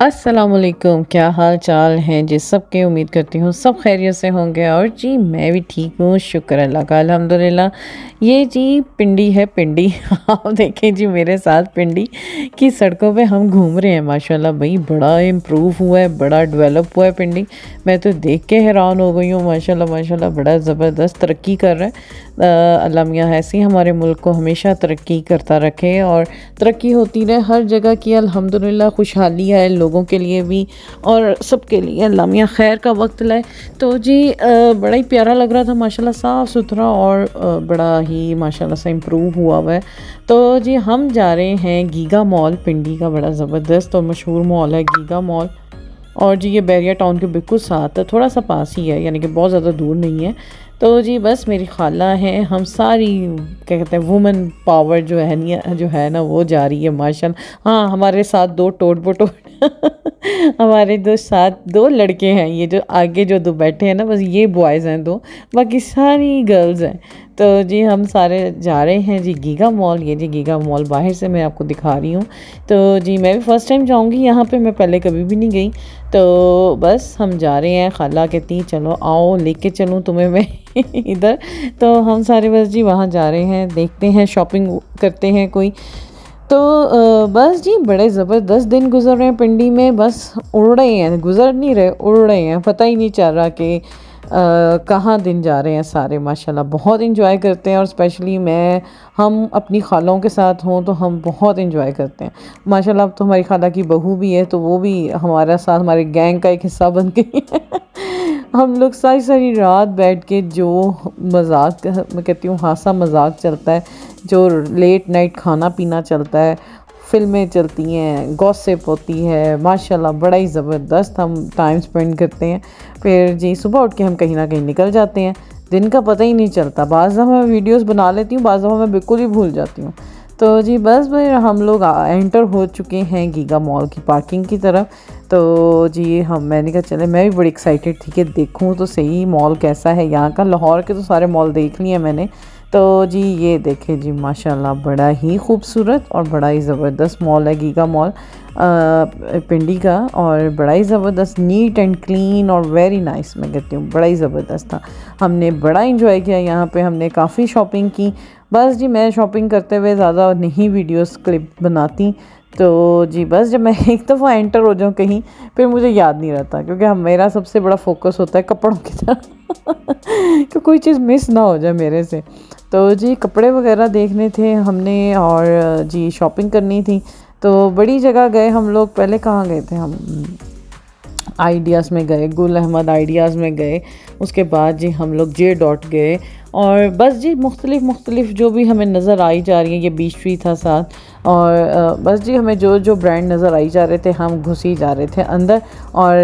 अस्सलामुअलैकुम, क्या हाल चाल हैं जी सबके। उम्मीद करती हूँ सब खैरियत से होंगे और जी मैं भी ठीक हूँ, शुक्र अल्लाह का अल्हम्दुलिल्लाह। ये जी पिंडी है पिंडी। आप देखें जी मेरे साथ पिंडी की सड़कों पे हम घूम रहे हैं। माशाल्लाह भाई बड़ा इम्प्रूव हुआ है, बड़ा डेवलप हुआ है पिंडी। मैं तो देख के हैरान हो गई हूँ। माशाल्लाह माशाल्लाह बड़ा ज़बरदस्त तरक्की कर रहा है। अल्लाह मियाँ ऐसी हमारे मुल्क को हमेशा तरक्की करता रखे और तरक्की होती रहे हर जगह की। अल्हम्दुलिल्लाह खुशहाली है लोगों के लिए भी और सबके लिए। अल्लाह मियाँ खैर का वक्त लाए। तो जी बड़ा ही प्यारा लग रहा था माशाल्लाह, साफ़ सुथरा और बड़ा ही माशाल्लाह से इम्प्रूव हुआ है। तो जी हम जा रहे हैं गीगा मॉल। पिंडी का बड़ा ज़बरदस्त और मशहूर मॉल है गीगा मॉल। और जी ये बैरिया टाउन के बिल्कुल साथ है, थोड़ा सा पास ही है, यानी कि बहुत ज़्यादा दूर नहीं है। तो जी बस मेरी खाला है, हम सारी क्या कहते हैं वुमेन पावर जो है ना वो जा रही है माशाल्लाह। हाँ हमारे साथ दो टोट बटोट हमारे दो साथ दो लड़के हैं। ये जो आगे जो दो बैठे हैं ना, बस ये बॉयज़ हैं दो, बाकी सारी गर्ल्स हैं। तो जी हम सारे जा रहे हैं जी गीगा मॉल। ये जी गीगा मॉल बाहर से मैं आपको दिखा रही हूँ। तो जी मैं भी फ़र्स्ट टाइम जाऊँगी यहाँ पे, मैं पहले कभी भी नहीं गई। तो बस हम जा रहे हैं। खाला कहती चलो आओ लेके चलूँ तुम्हें मैं इधर। तो हम सारे बस जी वहाँ जा रहे हैं, देखते हैं शॉपिंग करते हैं कोई। तो बस जी बड़े ज़बरदस्त दिन गुजर रहे हैं पिंडी में। बस उड़ रहे हैं, गुजर नहीं रहे, उड़ रहे हैं। पता ही नहीं चल रहा कि कहाँ दिन जा रहे हैं सारे। माशाल्लाह बहुत इंजॉय करते हैं और स्पेशली हम अपनी खालों के साथ हों तो हम बहुत इंजॉय करते हैं। माशाल्लाह अब तो हमारी खाला की बहू भी है, तो वो भी हमारे साथ हमारे गैंग का एक हिस्सा बन गई है। हम लोग सारी सारी रात बैठ के जो मजाक, मैं कहती हूँ हासा मजाक चलता है, जो लेट नाइट खाना पीना चलता है, फ़िल्में चलती हैं, गॉसिप होती है, माशाल्लाह बड़ा ही ज़बरदस्त हम टाइम स्पेंड करते हैं। फिर जी सुबह उठ के हम कहीं ना कहीं निकल जाते हैं, दिन का पता ही नहीं चलता। बाज़ दफ़ा मैं वीडियोस बना लेती हूँ, बाज़ दफ़ा मैं बिल्कुल ही भूल जाती हूँ। तो जी बस भाई हम लोग एंटर हो चुके हैं गीगा मॉल की पार्किंग की तरफ। तो जी मैंने कहा चले, मैं भी बड़ी एक्साइटेड थी कि देखूँ तो सही मॉल कैसा है यहाँ का। लाहौर के तो सारे मॉल देख लिए मैंने। तो जी ये देखें जी माशाल्लाह बड़ा ही खूबसूरत और बड़ा ही ज़बरदस्त मॉल है गीगा मॉल पिंडी का। और बड़ा ही ज़बरदस्त, नीट एंड क्लीन और वेरी नाइस, मैं कहती हूँ बड़ा ही ज़बरदस्त था। हमने बड़ा इंजॉय किया यहाँ पे, हमने काफ़ी शॉपिंग की। बस जी मैं शॉपिंग करते हुए ज़्यादा नहीं वीडियोस क्लिप बनाती। तो जी बस जब मैं एक दफ़ा एंटर हो जाऊँ कहीं, फिर मुझे याद नहीं रहता, क्योंकि मेरा सबसे बड़ा फोकस होता है कपड़ों की तरफ कि कोई चीज़ मिस ना हो जाए मेरे से। तो जी कपड़े वगैरह देखने थे हमने और जी शॉपिंग करनी थी। तो बड़ी जगह गए हम लोग। पहले कहाँ गए थे हम, आइडियाज़ में गए, गुल अहमद आइडियाज़ में गए। उसके बाद जी हम लोग जे डॉट गए। और बस जी मुख्तलिफ़ जो भी हमें नज़र आई जा रही है, ये बीच ट्री था साथ। और बस जी हमें जो जो ब्रांड नज़र आई जा रहे थे हम घुस ही जा रहे थे अंदर और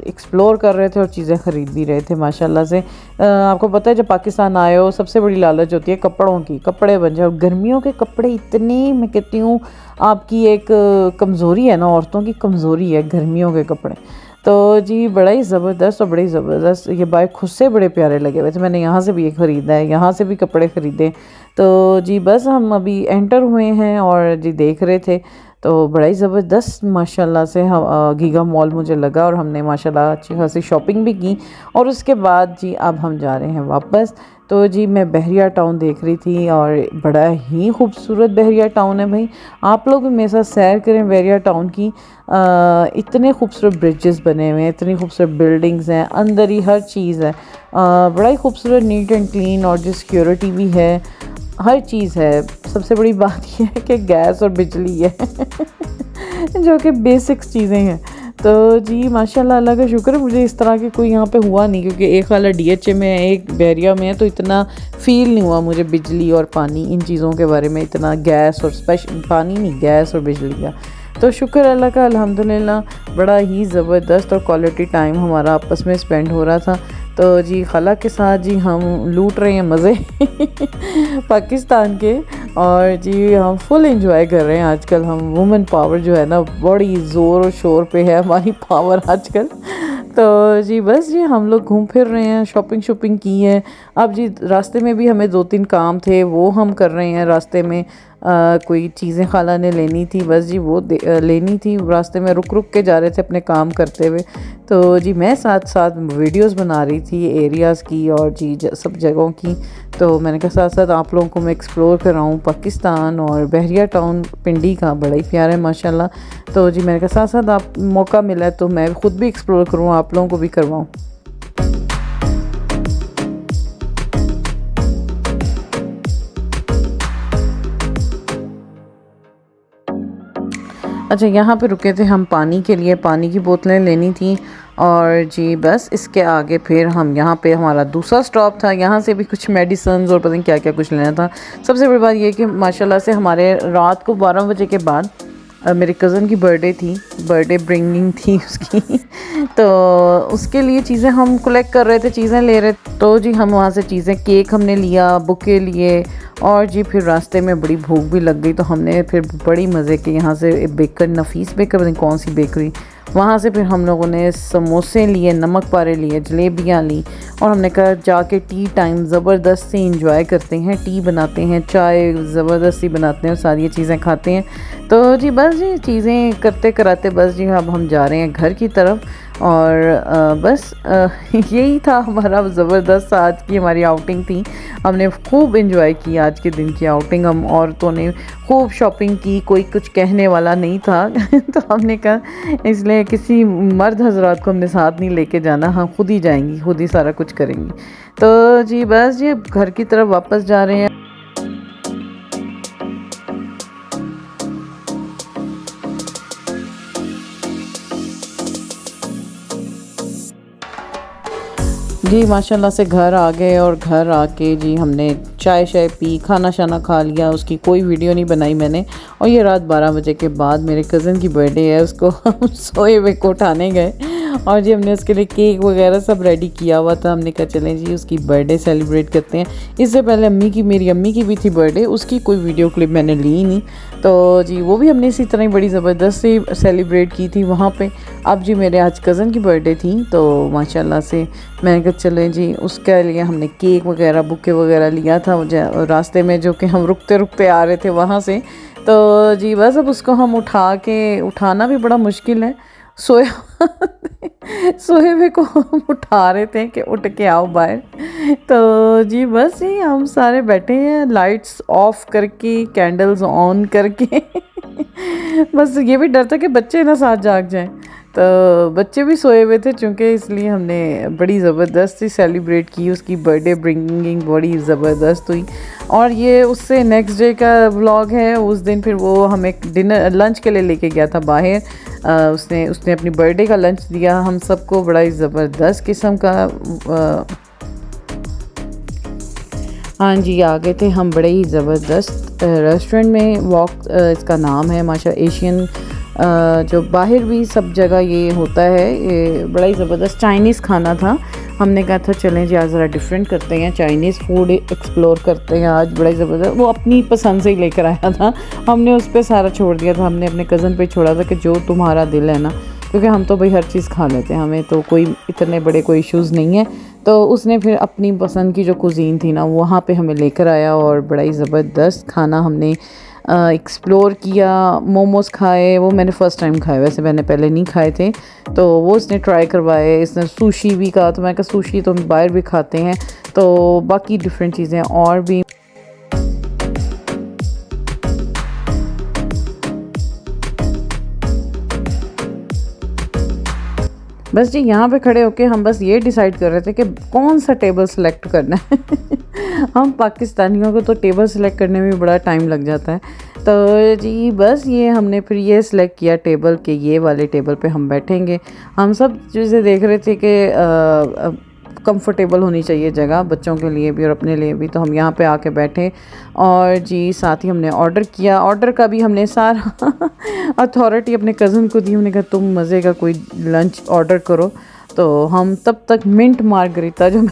एक्सप्लोर कर रहे थे और चीज़ें ख़रीद भी रहे थे माशाल्लाह से। आपको पता है जब पाकिस्तान आए हो सबसे बड़ी लालच होती है कपड़ों की, कपड़े बन जाओ। गर्मियों के कपड़े इतने, मैं कहती हूँ आपकी एक कमज़ोरी है ना, औरतों की कमज़ोरी है गर्मियों के कपड़े। तो जी बड़ा ही ज़बरदस्त और बड़ी ज़बरदस्त ये बाइक खुद से बड़े प्यारे लगे हुए थे। मैंने यहाँ से भी ये ख़रीदा है, यहाँ से भी कपड़े ख़रीदे। तो जी बस हम अभी एंटर हुए हैं और जी देख रहे थे। तो बड़ा ही ज़बरदस्त माशाल्लाह से गीगा मॉल मुझे लगा और हमने माशाल्लाह अच्छी खासी शॉपिंग भी की। और उसके बाद जी अब हम जा रहे हैं वापस। तो जी मैं बहरिया टाउन देख रही थी और बड़ा ही खूबसूरत बहरिया टाउन है भाई। आप लोग भी मेरे साथ सैर करें बहरिया टाउन की। इतने खूबसूरत ब्रिजेस बने हुए हैं, इतनी खूबसूरत बिल्डिंग्स हैं, अंदर ही हर चीज़ है। बड़ा ही खूबसूरत, नीट एंड क्लीन और जो सिक्योरिटी भी है, हर चीज़ है। सबसे बड़ी बात यह है कि गैस और बिजली है जो कि बेसिक्स चीज़ें हैं। तो जी माशाल्लाह अल्लाह का शुक्र है, मुझे इस तरह के कोई यहाँ पे हुआ नहीं, क्योंकि एक वाला डीएचए में है, एक बैरिया में है, तो इतना फ़ील नहीं हुआ मुझे बिजली और पानी इन चीज़ों के बारे में इतना। गैस और स्पेशल पानी नहीं, गैस और बिजली का तो शुक्र अल्लाह का अल्हम्दुलिल्लाह। बड़ा ही ज़बरदस्त और क्वालिटी टाइम हमारा आपस में स्पेंड हो रहा था। तो जी खाला के साथ जी हम लूट रहे हैं मज़े पाकिस्तान के। और जी हम फुल एंजॉय कर रहे हैं आजकल। हम वुमेन पावर जो है ना, बड़ी ज़ोर और शोर पे है हमारी पावर आजकल। तो जी बस जी हम लोग घूम फिर रहे हैं, शॉपिंग की है। अब जी रास्ते में भी हमें 2-3 काम थे, वो हम कर रहे हैं रास्ते में। कोई चीज़ें खाला ने लेनी थी, बस जी वो लेनी थी। रास्ते में रुक रुक के जा रहे थे अपने काम करते हुए। तो जी मैं साथ साथ वीडियोस बना रही थी एरियाज़ की और जी सब जगहों की। तो मैंने कहा साथ साथ आप लोगों को मैं एक्सप्लोर कराऊँ पाकिस्तान, और बहरिया टाउन पिंडी का बड़ा ही प्यारा है माशाल्लाह। तो जी मैंने कहा साथ साथ आप मौका मिला है तो मैं ख़ुद भी एक्सप्लोर करूँ, आप लोगों को भी करवाऊँ। अच्छा, यहाँ पे रुके थे हम पानी के लिए, पानी की बोतलें लेनी थी। और जी बस इसके आगे फिर हम यहाँ पे हमारा दूसरा स्टॉप था, यहाँ से भी कुछ मेडिसिन्स और पता नहीं क्या क्या कुछ लेना था। सबसे बड़ी बात ये कि माशाल्लाह से हमारे रात को 12 बजे के बाद मेरे कज़न की बर्थडे थी, बर्थडे ब्रिंगिंग थी उसकी। तो उसके लिए चीज़ें हम कलेक्ट कर रहे थे, चीज़ें ले रहे थे। तो जी हम वहाँ से चीज़ें, केक हमने लिया, बुके लिए, और जी फिर रास्ते में बड़ी भूख भी लग गई। तो हमने फिर बड़ी मज़े के यहाँ से बेकर, नफीस बेकर, पता नहीं कौन सी बेकरी, वहाँ से फिर हम लोगों ने समोसे लिए, नमक पारे लिए, जलेबियाँ ली। और हमने कहा जाके टी टाइम ज़बरदस्त से इंजॉय करते हैं, टी बनाते हैं, चाय ज़बरदस्ती बनाते हैं, सारी ये चीज़ें खाते हैं। तो जी बस जी चीज़ें करते कराते बस जी अब हम जा रहे हैं घर की तरफ। और बस यही था हमारा ज़बरदस्त आज की हमारी आउटिंग थी। हमने खूब एंजॉय की आज के दिन की आउटिंग। हम औरतों ने खूब शॉपिंग की, कोई कुछ कहने वाला नहीं था। तो हमने कहा इसलिए किसी मर्द हजरात को हमने साथ नहीं लेके जाना, हम खुद ही जाएंगी, खुद ही सारा कुछ करेंगी। तो जी बस जी घर की तरफ वापस जा रहे हैं। जी माशाल्लाह से घर आ गए, और घर आके जी हमने चाय शाय पी, खाना शाना खा लिया। उसकी कोई वीडियो नहीं बनाई मैंने। और ये रात 12 बजे के बाद मेरे कज़न की बर्थडे है, उसको हम सोए हुए को उठाने गए। और जी हमने उसके लिए केक वगैरह सब रेडी किया हुआ था। हमने कहा चलें जी उसकी बर्थडे सेलिब्रेट करते हैं। इससे पहले मेरी अम्मी की भी थी बर्थडे, उसकी कोई वीडियो क्लिप मैंने ली ही नहीं। तो जी वो भी हमने इसी तरह ही बड़ी ज़बरदस्त से सेलिब्रेट की थी वहाँ पे। अब जी मेरे आज कज़न की बर्थडे थी, तो माशाल्लाह से मैंने कहा चलें जी उसके लिए हमने केक वगैरह, बुके वगैरह लिया था रास्ते में, जो कि हम रुकते रुकते आ रहे थे वहाँ से। तो जी बस अब उसको हम उठाना भी बड़ा मुश्किल है, सोया सोए हुए को हम उठा रहे थे कि उठ के आओ बाहर। तो जी बस जी हम सारे बैठे हैं लाइट्स ऑफ करके, कैंडल्स ऑन करके। बस ये भी डर था कि बच्चे ना साथ जाग जाएं। तो बच्चे भी सोए हुए थे चूँकि, इसलिए हमने बड़ी ज़बरदस्त सी सेलिब्रेट की। उसकी बर्थडे ब्रिंगिंग बड़ी ज़बरदस्त हुई। और ये उससे नेक्स्ट डे का व्लॉग है। उस दिन फिर वो हमें लंच के लिए लेके गया था बाहर। उसने अपनी बर्थडे का लंच दिया हम सबको, बड़ा ही ज़बरदस्त किस्म का। हाँ जी आ गए थे हम बड़े ही ज़बरदस्त रेस्टोरेंट में। वॉक इसका नाम है माशा एशियन। जो बाहर भी सब जगह ये होता है, ये बड़ा ही ज़बरदस्त चाइनीज़ खाना था। हमने कहा था चलें जी आज ज़रा डिफरेंट करते हैं, चाइनीज़ फूड एक्सप्लोर करते हैं आज। बड़ा ही ज़बरदस्त, वो अपनी पसंद से ही लेकर आया था, हमने उस पर सारा छोड़ दिया था। हमने अपने कज़न पे छोड़ा था कि जो तुम्हारा दिल है ना, क्योंकि हम तो भाई हर चीज़ खा लेते हैं, हमें तो कोई इतने बड़े कोई इश्यूज़ नहीं है। तो उसने फिर अपनी पसंद की जो कुज़ीन थी ना वहाँ पे हमें लेकर आया, और बड़ा ही ज़बरदस्त खाना हमने एक्सप्लोर किया। मोमोज़ खाए, वो मैंने फ़र्स्ट टाइम खाए, वैसे मैंने पहले नहीं खाए थे। तो वो इसने ट्राई करवाए। इसने सुशी भी कहा, तो मैं कहा सुशी तो हम बाहर भी खाते हैं। तो बाकी डिफरेंट चीज़ें और भी। बस जी यहाँ पे खड़े होके हम बस ये डिसाइड कर रहे थे कि कौन सा टेबल सेलेक्ट करना है। हम पाकिस्तानियों को तो टेबल सेलेक्ट करने में बड़ा टाइम लग जाता है। तो जी बस ये हमने फिर ये सिलेक्ट किया टेबल के, ये वाले टेबल पे हम बैठेंगे। हम सब चीज़ें देख रहे थे कि कंफर्टेबल होनी चाहिए जगह बच्चों के लिए भी और अपने लिए भी। तो हम यहाँ पे आके बैठे, और जी साथ ही हमने ऑर्डर किया। ऑर्डर का भी हमने सारा अथॉरिटी अपने कज़न को दी। हमने कहा तुम मज़े का कोई लंच ऑर्डर करो। तो हम तब तक मिंट मार्गरीता, जो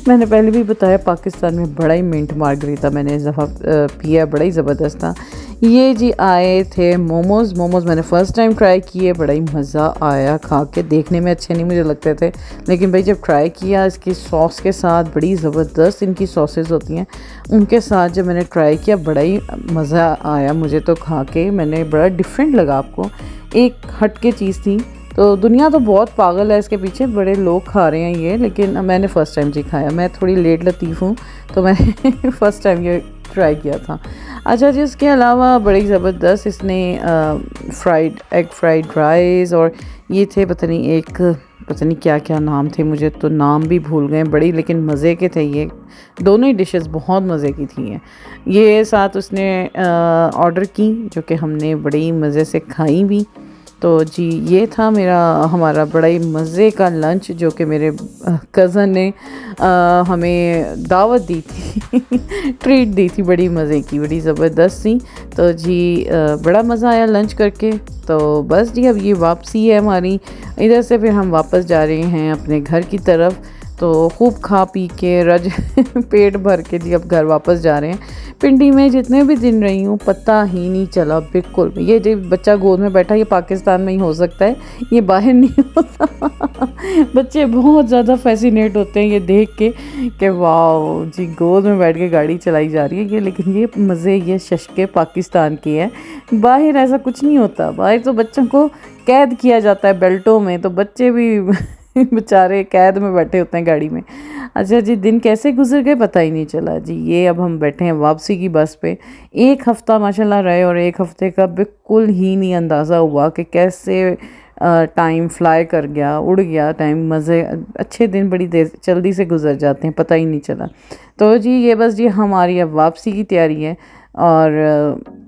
मैंने पहले भी बताया पाकिस्तान में बड़ा ही मिंट मार्गरीता मैंने इस दफ़ा पिया, बड़ा ही ज़बरदस्त था। ये जी आए थे मोमोज़। मोमोज़ मैंने फ़र्स्ट टाइम ट्राई किए, बड़ा ही मज़ा आया खा के। देखने में अच्छे नहीं मुझे लगते थे, लेकिन भाई जब ट्राई किया इसकी सॉस के साथ, बड़ी ज़बरदस्त इनकी सॉसेस होती हैं, उनके साथ जब मैंने ट्राई किया बड़ा ही मज़ा आया मुझे तो खा के। मैंने बड़ा डिफरेंट लगा, आपको एक हट के चीज़ थी। तो दुनिया तो बहुत पागल है इसके पीछे, बड़े लोग खा रहे हैं ये, लेकिन मैंने फ़र्स्ट टाइम जी खाया। मैं थोड़ी लेट लतीफ़ हूँ, तो मैंने फ़र्स्ट टाइम ये ट्राई किया था। अच्छा जी, उसके अलावा बड़ी ज़बरदस्त इसने एग फ्राइड राइस, और ये थे पता नहीं क्या क्या नाम थे, मुझे तो नाम भी भूल गए, बड़ी लेकिन मज़े के थे ये। दोनों ही डिशेस बहुत मज़े की थी हैं। ये साथ उसने ऑर्डर की, जो कि हमने बड़ी मज़े से खाई भी। तो जी ये था हमारा बड़ा ही मज़े का लंच, जो कि मेरे कज़न ने हमें दावत दी थी ट्रीट दी थी, बड़ी मज़े की, बड़ी ज़बरदस्त थी। तो जी बड़ा मज़ा आया लंच करके। तो बस जी अब ये वापसी है हमारी, इधर से फिर हम वापस जा रहे हैं अपने घर की तरफ। तो खूब खा पी के पेट भर के जी अब घर वापस जा रहे हैं। पिंडी में जितने भी दिन रही हूँ पता ही नहीं चला बिल्कुल। ये जो बच्चा गोद में बैठा, ये पाकिस्तान में ही हो सकता है, ये बाहर नहीं होता बच्चे बहुत ज़्यादा फैसिनेट होते हैं ये देख के कि वाह जी गोद में बैठ के गाड़ी चलाई जा रही है ये। लेकिन ये मज़े ये शशके पाकिस्तान के हैं, बाहर ऐसा कुछ नहीं होता। बाहर तो बच्चों को कैद किया जाता है बेल्टों में, तो बच्चे भी बेचारे कैद में बैठे होते हैं गाड़ी में। अच्छा जी, दिन कैसे गुजर गए पता ही नहीं चला जी। ये अब हम बैठे हैं वापसी की बस पे। एक हफ़्ता माशाल्लाह रहे, और एक हफ़्ते का बिल्कुल ही नहीं अंदाज़ा हुआ कि कैसे टाइम फ्लाई कर गया, उड़ गया टाइम। मज़े अच्छे दिन बड़ी देर जल्दी से गुजर जाते हैं, पता ही नहीं चला। तो जी ये बस जी हमारी अब वापसी की तैयारी है, और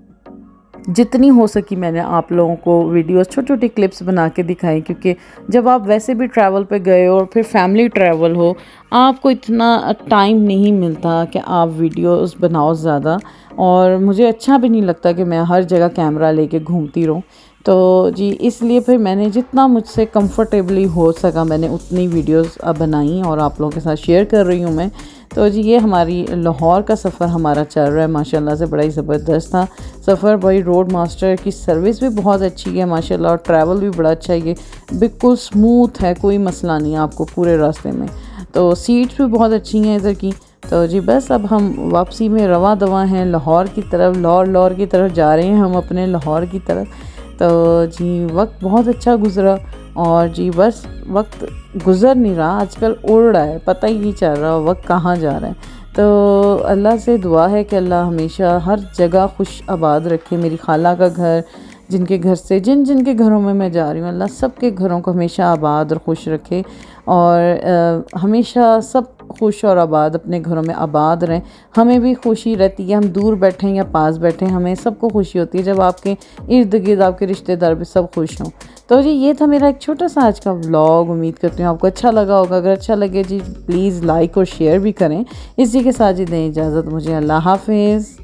जितनी हो सकी मैंने आप लोगों को वीडियोस छोटी छोटी क्लिप्स बना के दिखाई, क्योंकि जब आप वैसे भी ट्रैवल पे गए हो और फिर फैमिली ट्रैवल हो, आपको इतना टाइम नहीं मिलता कि आप वीडियोस बनाओ ज़्यादा। और मुझे अच्छा भी नहीं लगता कि मैं हर जगह कैमरा लेके घूमती रहूँ। तो जी इसलिए फिर मैंने जितना मुझसे कंफर्टेबली हो सका मैंने उतनी वीडियोस बनाई और आप लोगों के साथ शेयर कर रही हूँ मैं। तो जी ये हमारी लाहौर का सफ़र हमारा चल रहा है, माशाल्लाह से बड़ा ही ज़बरदस्त था सफ़र। भाई रोड मास्टर की सर्विस भी बहुत अच्छी है माशाल्लाह, और ट्रैवल भी बड़ा अच्छा है, ये बिल्कुल स्मूथ है, कोई मसला नहीं है आपको पूरे रास्ते में। तो सीट्स भी बहुत अच्छी हैं इधर की। तो जी बस अब हम वापसी में रवा दवा हैं लाहौर की तरफ, लाहौर की तरफ जा रहे हैं हम अपने लाहौर की तरफ। तो जी वक्त बहुत अच्छा गुज़रा, और जी बस वक्त गुज़र नहीं रहा, आजकल उड़ रहा है, पता ही नहीं चल रहा वक्त कहाँ जा रहा है। तो अल्लाह से दुआ है कि अल्लाह हमेशा हर जगह खुश आबाद रखे। मेरी खाला का घर, जिनके घर से जिनके घरों में मैं जा रही हूँ, अल्लाह सबके घरों को हमेशा आबाद और खुश रखे, और हमेशा सब खुश और आबाद अपने घरों में आबाद रहें। हमें भी खुशी रहती है, हम दूर बैठें या पास बैठें, हमें सबको खुशी होती है जब आपके इर्द गिर्द आपके रिश्तेदार भी सब खुश हों। तो जी ये था मेरा एक छोटा सा आज का व्लॉग, उम्मीद करती हूँ आपको अच्छा लगा होगा। अगर अच्छा लगे जी प्लीज़ लाइक और शेयर भी करें। इसी के साथ जी दें इजाज़त मुझे, अल्लाह हाफिज़।